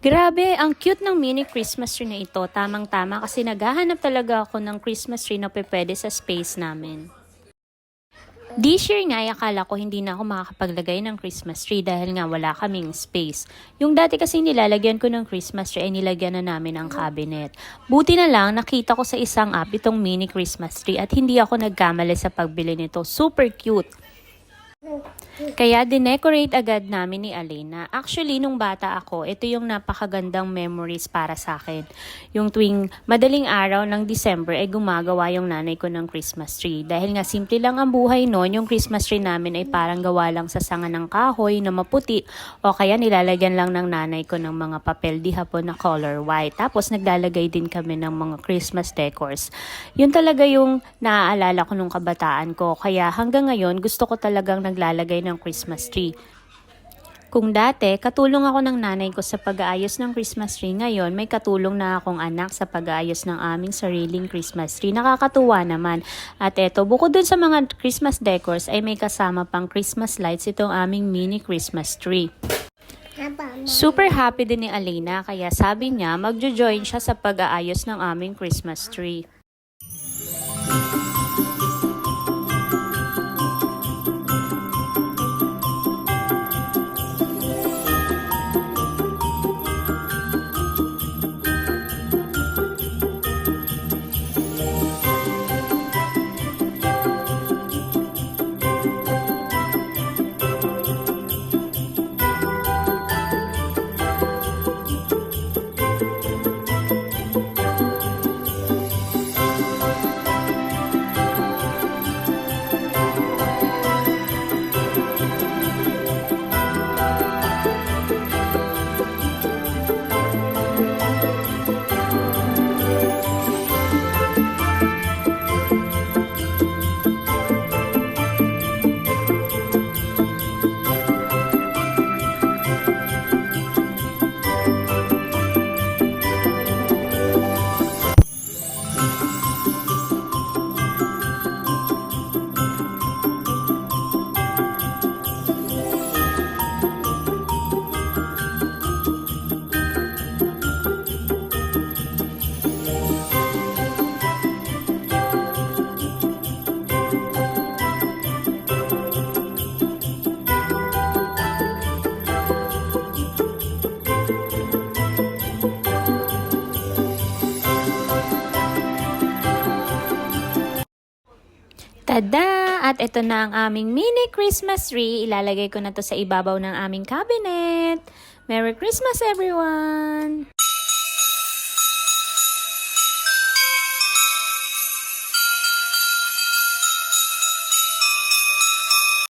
Grabe, ang cute ng mini Christmas tree na ito. Tamang-tama kasi naghahanap talaga ako ng Christmas tree na pwede sa space namin. This year nga, akala ko hindi na ako makakapaglagay ng Christmas tree dahil nga wala kaming space. Yung dati kasi nilalagyan ko ng Christmas tree ay nilagyan na namin ang cabinet. Buti na lang, nakita ko sa isang app itong mini Christmas tree at hindi ako nagkamali sa pagbili nito. Super cute! Kaya dinecorate agad namin ni Alena. Actually, nung bata ako, ito yung napakagandang memories para sa akin. Yung tuwing madaling araw ng December ay gumagawa yung nanay ko ng Christmas tree. Dahil nga simple lang ang buhay noon, yung Christmas tree namin ay parang gawa lang sa sanga ng kahoy na maputi o kaya nilalagyan lang ng nanay ko ng mga papel di hapon na color white. Tapos naglalagay din kami ng mga Christmas decors. Yun talaga yung naaalala ko nung kabataan ko. Kaya hanggang ngayon, gusto ko talagang naglalagay ng Christmas tree. Kung dati, katulong ako ng nanay ko sa pag-aayos ng Christmas tree, ngayon may katulong na akong anak sa pag-aayos ng aming sariling Christmas tree. Nakakatuwa naman. At eto, bukod dun sa mga Christmas decors, ay may kasama pang Christmas lights itong aming mini Christmas tree. Super happy din ni Alena, kaya sabi niya magjo-join siya sa pag-aayos ng aming Christmas tree. Tada! At ito na ang aming mini Christmas tree. Ilalagay ko na to sa ibabaw ng aming cabinet. Merry Christmas everyone!